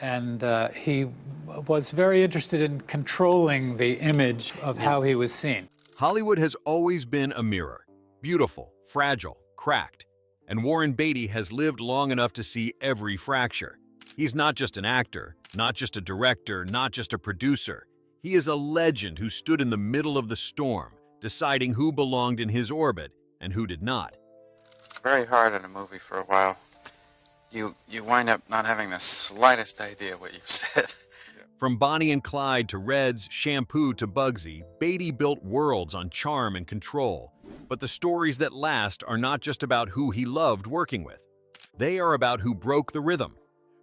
and he was very interested in controlling the image of how he was seen. Hollywood has always been a mirror, beautiful, fragile, cracked, and Warren Beatty has lived long enough to see every fracture. He's not just an actor, not just a director, not just a producer. He is a legend who stood in the middle of the storm, deciding who belonged in his orbit and who did not. Very hard in a movie for a while. You wind up not having the slightest idea what you've said. From Bonnie and Clyde to Reds, Shampoo to Bugsy, Beatty built worlds on charm and control. But the stories that last are not just about who he loved working with. They are about who broke the rhythm,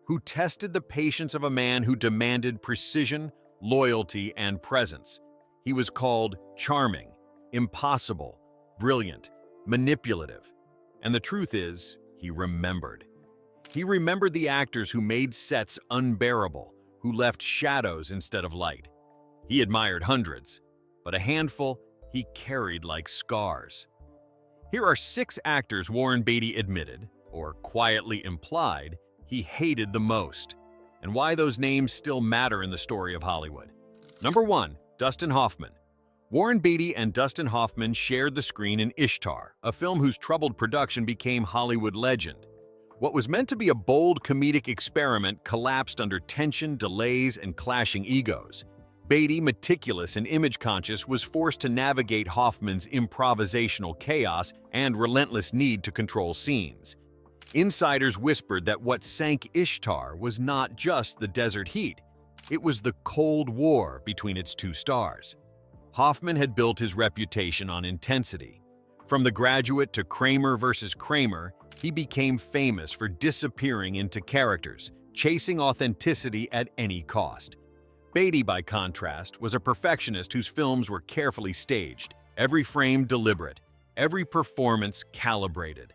who tested the patience of a man who demanded precision, loyalty, and presence. He was called charming, impossible, brilliant, manipulative. And the truth is, he remembered. He remembered the actors who made sets unbearable, who left shadows instead of light. He admired hundreds, but a handful he carried like scars. Here are 6 actors Warren Beatty admitted, or quietly implied, he hated the most, and why those names still matter in the story of Hollywood. Number 1, Dustin Hoffman. Warren Beatty and Dustin Hoffman shared the screen in Ishtar, a film whose troubled production became Hollywood legend. What was meant to be a bold comedic experiment collapsed under tension, delays, and clashing egos. Beatty, meticulous and image-conscious, was forced to navigate Hoffman's improvisational chaos and relentless need to control scenes. Insiders whispered that what sank Ishtar was not just the desert heat. It was the Cold War between its 2 stars. Hoffman had built his reputation on intensity. From The Graduate to Kramer versus Kramer, he became famous for disappearing into characters, chasing authenticity at any cost. Beatty, by contrast, was a perfectionist whose films were carefully staged, every frame deliberate, every performance calibrated.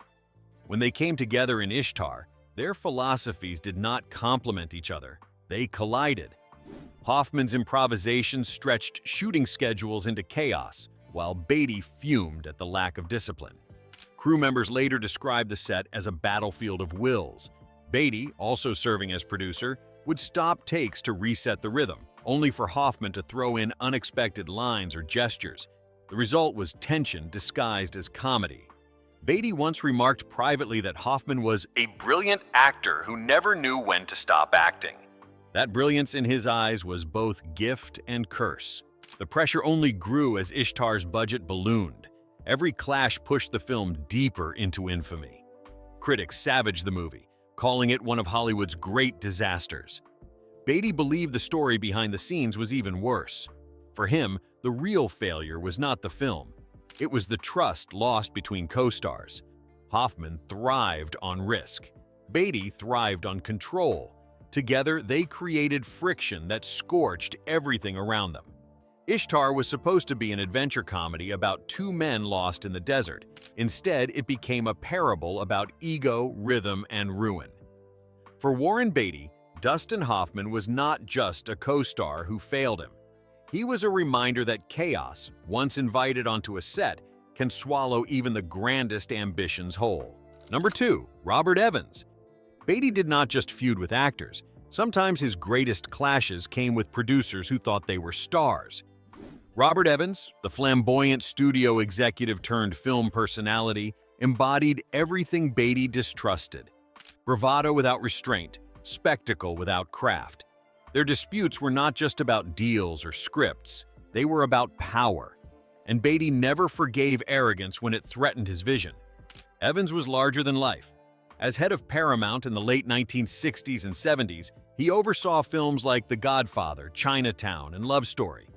When they came together in Ishtar, their philosophies did not complement each other, they collided. Hoffman's improvisations stretched shooting schedules into chaos, while Beatty fumed at the lack of discipline. Crew members later described the set as a battlefield of wills. Beatty, also serving as producer, would stop takes to reset the rhythm, only for Hoffman to throw in unexpected lines or gestures. The result was tension disguised as comedy. Beatty once remarked privately that Hoffman was a brilliant actor who never knew when to stop acting. That brilliance in his eyes was both gift and curse. The pressure only grew as Ishtar's budget ballooned. Every clash pushed the film deeper into infamy. Critics savaged the movie, calling it one of Hollywood's great disasters. Beatty believed the story behind the scenes was even worse. For him, the real failure was not the film. It was the trust lost between co-stars. Hoffman thrived on risk. Beatty thrived on control. Together, they created friction that scorched everything around them. Ishtar was supposed to be an adventure comedy about 2 men lost in the desert. Instead, it became a parable about ego, rhythm, and ruin. For Warren Beatty, Dustin Hoffman was not just a co-star who failed him. He was a reminder that chaos, once invited onto a set, can swallow even the grandest ambitions whole. Number 2, Robert Evans. Beatty did not just feud with actors. Sometimes his greatest clashes came with producers who thought they were stars. Robert Evans, the flamboyant studio executive turned film personality, embodied everything Beatty distrusted. Bravado without restraint, spectacle without craft. Their disputes were not just about deals or scripts, they were about power. And Beatty never forgave arrogance when it threatened his vision. Evans was larger than life. As head of Paramount in the late 1960s and 70s, he oversaw films like The Godfather, Chinatown, and Love Story.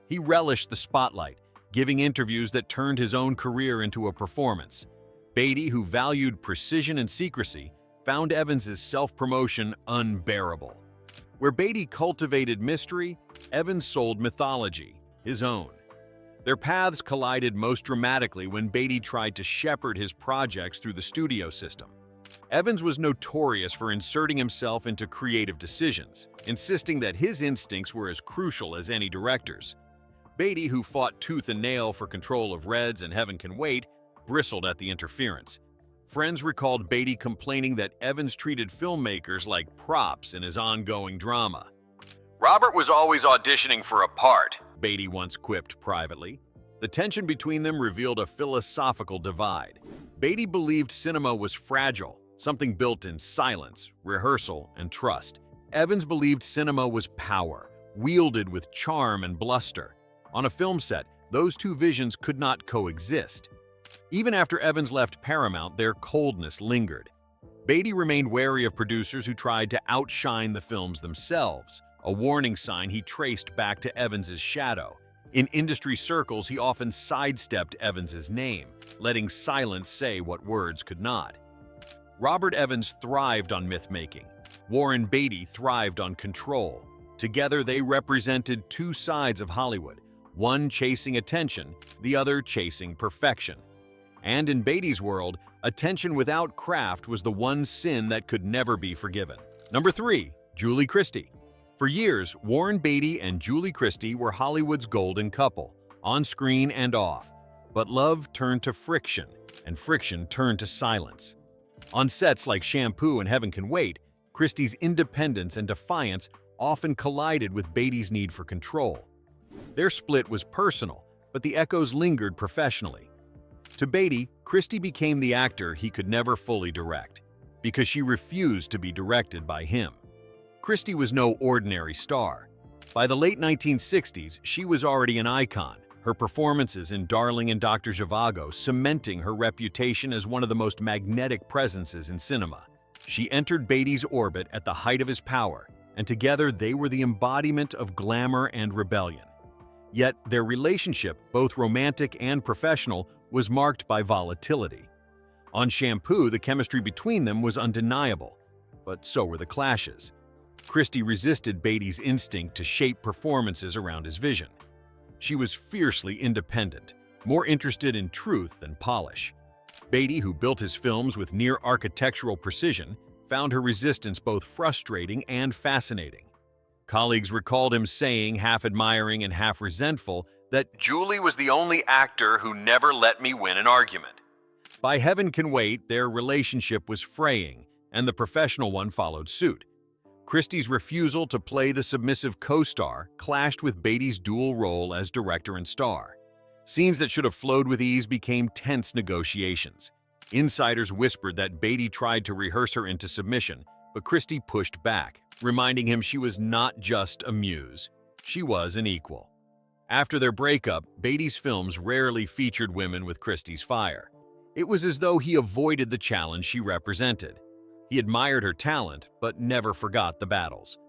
He relished the spotlight, giving interviews that turned his own career into a performance. Beatty, who valued precision and secrecy, found Evans's self-promotion unbearable. Where Beatty cultivated mystery, Evans sold mythology, his own. Their paths collided most dramatically when Beatty tried to shepherd his projects through the studio system. Evans was notorious for inserting himself into creative decisions, insisting that his instincts were as crucial as any director's. Beatty, who fought tooth and nail for control of Reds and Heaven Can Wait, bristled at the interference. Friends recalled Beatty complaining that Evans treated filmmakers like props in his ongoing drama. "Robert was always auditioning for a part," Beatty once quipped privately. The tension between them revealed a philosophical divide. Beatty believed cinema was fragile, something built in silence, rehearsal, and trust. Evans believed cinema was power, wielded with charm and bluster. On a film set, those two visions could not coexist. Even after Evans left Paramount, their coldness lingered. Beatty remained wary of producers who tried to outshine the films themselves, a warning sign he traced back to Evans's shadow. In industry circles, he often sidestepped Evans's name, letting silence say what words could not. Robert Evans thrived on myth-making. Warren Beatty thrived on control. Together, they represented two sides of Hollywood, one chasing attention, the other chasing perfection. And in Beatty's world, attention without craft was the one sin that could never be forgiven. Number 3. Julie Christie. For years, Warren Beatty and Julie Christie were Hollywood's golden couple, on screen and off. But love turned to friction, and friction turned to silence. On sets like Shampoo and Heaven Can Wait, Christie's independence and defiance often collided with Beatty's need for control. Their split was personal, but the echoes lingered professionally. To Beatty, Christie became the actor he could never fully direct, because she refused to be directed by him. Christie was no ordinary star. By the late 1960s, she was already an icon, her performances in Darling and Dr. Zhivago cementing her reputation as one of the most magnetic presences in cinema. She entered Beatty's orbit at the height of his power, and together they were the embodiment of glamour and rebellion. Yet their relationship, both romantic and professional, was marked by volatility. On Shampoo, the chemistry between them was undeniable, but so were the clashes. Christie resisted Beatty's instinct to shape performances around his vision. She was fiercely independent, more interested in truth than polish. Beatty, who built his films with near-architectural precision, found her resistance both frustrating and fascinating. Colleagues recalled him saying, half admiring and half resentful, that Julie was the only actor who never let me win an argument. By Heaven Can Wait, their relationship was fraying, and the professional one followed suit. Christie's refusal to play the submissive co-star clashed with Beatty's dual role as director and star. Scenes that should have flowed with ease became tense negotiations. Insiders whispered that Beatty tried to rehearse her into submission, but Christie pushed back, reminding him she was not just a muse, she was an equal. After their breakup, Beatty's films rarely featured women with Christie's fire. It was as though he avoided the challenge she represented. He admired her talent, but never forgot the battles.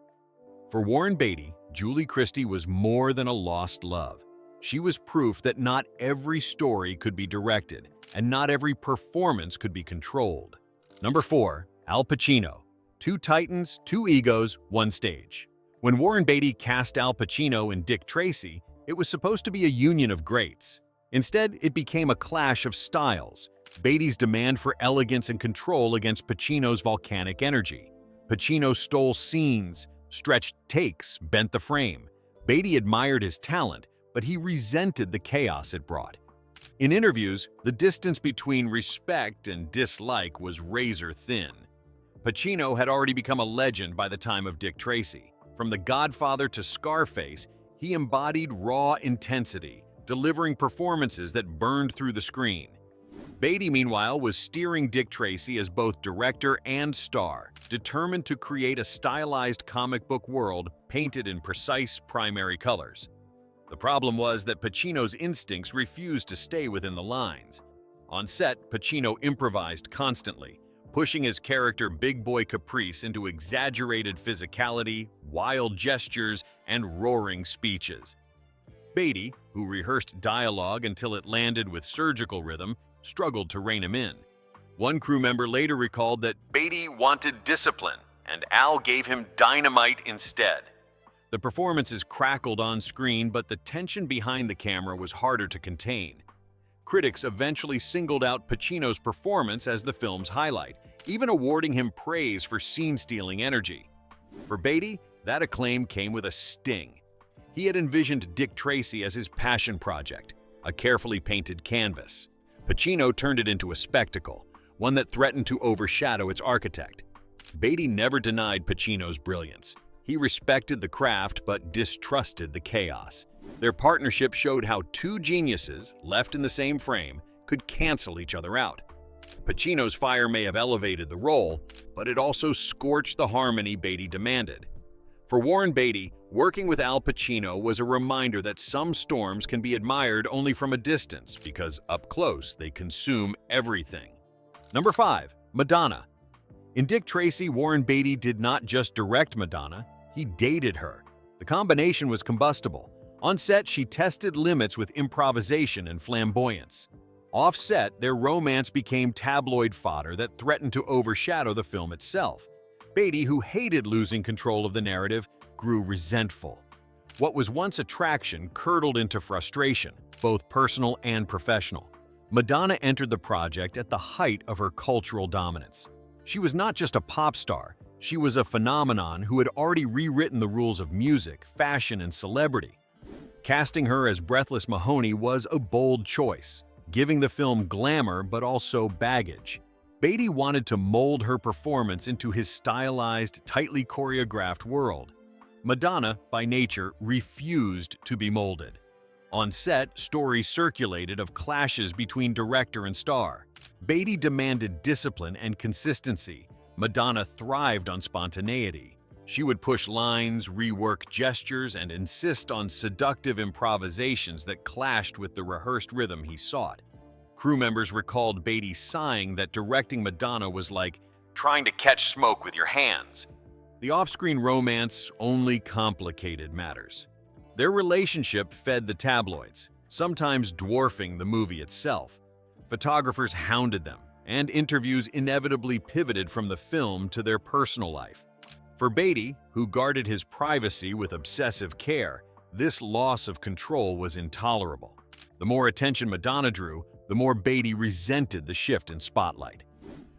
For Warren Beatty, Julie Christie was more than a lost love. She was proof that not every story could be directed, and not every performance could be controlled. Number 4. Al Pacino. Two titans, two egos, one stage. When Warren Beatty cast Al Pacino in Dick Tracy, it was supposed to be a union of greats. Instead, it became a clash of styles. Beatty's demand for elegance and control against Pacino's volcanic energy. Pacino stole scenes, stretched takes, bent the frame. Beatty admired his talent, but he resented the chaos it brought. In interviews, the distance between respect and dislike was razor thin. Pacino had already become a legend by the time of Dick Tracy. From The Godfather to Scarface, he embodied raw intensity, delivering performances that burned through the screen. Beatty, meanwhile, was steering Dick Tracy as both director and star, determined to create a stylized comic book world painted in precise primary colors. The problem was that Pacino's instincts refused to stay within the lines. On set, Pacino improvised constantly, pushing his character Big Boy Caprice into exaggerated physicality, wild gestures, and roaring speeches. Beatty, who rehearsed dialogue until it landed with surgical rhythm, struggled to rein him in. One crew member later recalled that Beatty wanted discipline, and Al gave him dynamite instead. The performances crackled on screen, but the tension behind the camera was harder to contain. Critics eventually singled out Pacino's performance as the film's highlight, even awarding him praise for scene-stealing energy. For Beatty, that acclaim came with a sting. He had envisioned Dick Tracy as his passion project, a carefully painted canvas. Pacino turned it into a spectacle, one that threatened to overshadow its architect. Beatty never denied Pacino's brilliance. He respected the craft but distrusted the chaos. Their partnership showed how two geniuses, left in the same frame, could cancel each other out. Pacino's fire may have elevated the role, but it also scorched the harmony Beatty demanded. For Warren Beatty, working with Al Pacino was a reminder that some storms can be admired only from a distance because up close they consume everything. Number 5. Madonna. In Dick Tracy, Warren Beatty did not just direct Madonna, he dated her. The combination was combustible. On set, she tested limits with improvisation and flamboyance. Off set, their romance became tabloid fodder that threatened to overshadow the film itself. Beatty, who hated losing control of the narrative, grew resentful. What was once attraction curdled into frustration, both personal and professional. Madonna entered the project at the height of her cultural dominance. She was not just a pop star, she was a phenomenon who had already rewritten the rules of music, fashion, and celebrity. Casting her as Breathless Mahoney was a bold choice, giving the film glamour but also baggage. Beatty wanted to mold her performance into his stylized, tightly choreographed world. Madonna, by nature, refused to be molded. On set, stories circulated of clashes between director and star. Beatty demanded discipline and consistency. Madonna thrived on spontaneity. She would push lines, rework gestures, and insist on seductive improvisations that clashed with the rehearsed rhythm he sought. Crew members recalled Beatty sighing that directing Madonna was like trying to catch smoke with your hands. The off-screen romance only complicated matters. Their relationship fed the tabloids, sometimes dwarfing the movie itself. Photographers hounded them, and interviews inevitably pivoted from the film to their personal life. For Beatty, who guarded his privacy with obsessive care, this loss of control was intolerable. The more attention Madonna drew, the more Beatty resented the shift in spotlight.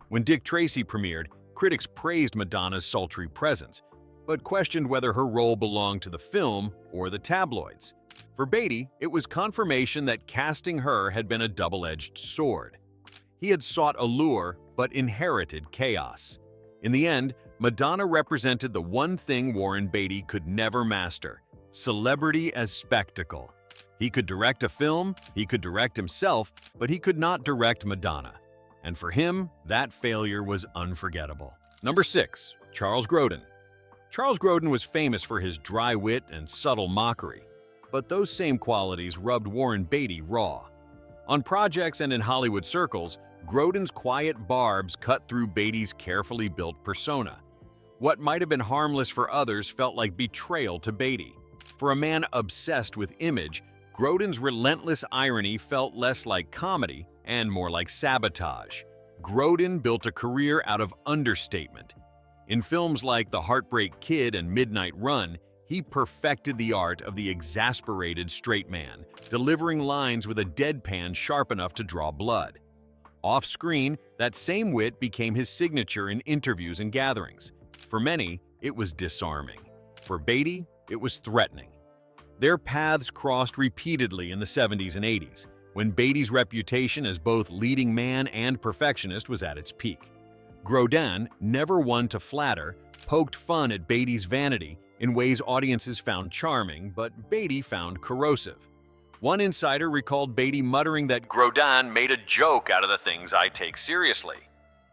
When Dick Tracy premiered, critics praised Madonna's sultry presence, but questioned whether her role belonged to the film or the tabloids. For Beatty, it was confirmation that casting her had been a double-edged sword. He had sought allure, but inherited chaos. In the end, Madonna represented the one thing Warren Beatty could never master: celebrity as spectacle. He could direct a film, he could direct himself, but he could not direct Madonna. And for him, that failure was unforgettable. Number 6. Charles Grodin. Charles Grodin was famous for his dry wit and subtle mockery, but those same qualities rubbed Warren Beatty raw. On projects and in Hollywood circles, Grodin's quiet barbs cut through Beatty's carefully built persona. What might have been harmless for others felt like betrayal to Beatty. For a man obsessed with image, Grodin's relentless irony felt less like comedy and more like sabotage. Grodin built a career out of understatement. In films like The Heartbreak Kid and Midnight Run, he perfected the art of the exasperated straight man, delivering lines with a deadpan sharp enough to draw blood. Off-screen, that same wit became his signature in interviews and gatherings. For many, it was disarming. For Beatty, it was threatening. Their paths crossed repeatedly in the 70s and 80s, when Beatty's reputation as both leading man and perfectionist was at its peak. Grodin, never one to flatter, poked fun at Beatty's vanity in ways audiences found charming, but Beatty found corrosive. One insider recalled Beatty muttering that Grodin made a joke out of the things I take seriously.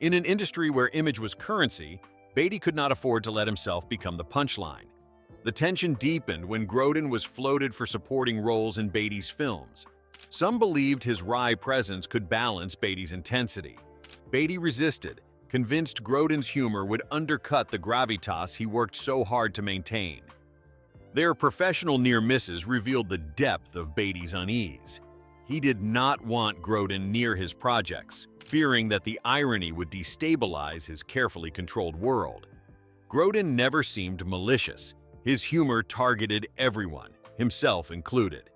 In an industry where image was currency, Beatty could not afford to let himself become the punchline. The tension deepened when Grodin was floated for supporting roles in Beatty's films. Some believed his wry presence could balance Beatty's intensity. Beatty resisted, convinced Grodin's humor would undercut the gravitas he worked so hard to maintain. Their professional near misses revealed the depth of Beatty's unease. He did not want Grodin near his projects, fearing that the irony would destabilize his carefully controlled world. Grodin never seemed malicious. His humor targeted everyone, himself included.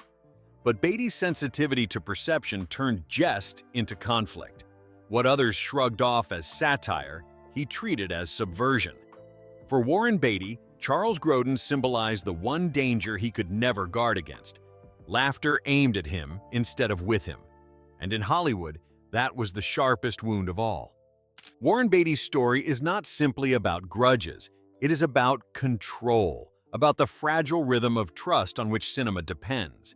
But Beatty's sensitivity to perception turned jest into conflict. What others shrugged off as satire, he treated as subversion. For Warren Beatty, Charles Grodin symbolized the one danger he could never guard against: laughter aimed at him instead of with him. And in Hollywood, that was the sharpest wound of all. Warren Beatty's story is not simply about grudges. It is about control, about the fragile rhythm of trust on which cinema depends.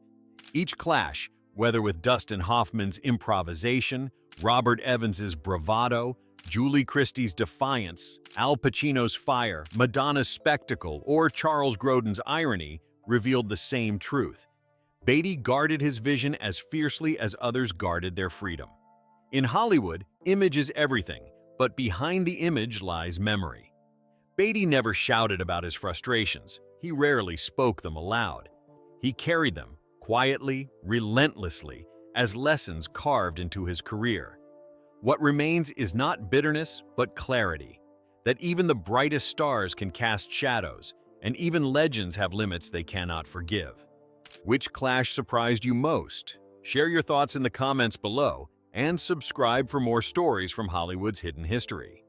Each clash, whether with Dustin Hoffman's improvisation, Robert Evans's bravado, Julie Christie's defiance, Al Pacino's fire, Madonna's spectacle, or Charles Grodin's irony, revealed the same truth. Beatty guarded his vision as fiercely as others guarded their freedom. In Hollywood, image is everything, but behind the image lies memory. Beatty never shouted about his frustrations. He rarely spoke them aloud. He carried them, quietly, relentlessly, as lessons carved into his career. What remains is not bitterness, but clarity, that even the brightest stars can cast shadows, and even legends have limits they cannot forgive. Which clash surprised you most? Share your thoughts in the comments below, and subscribe for more stories from Hollywood's hidden history.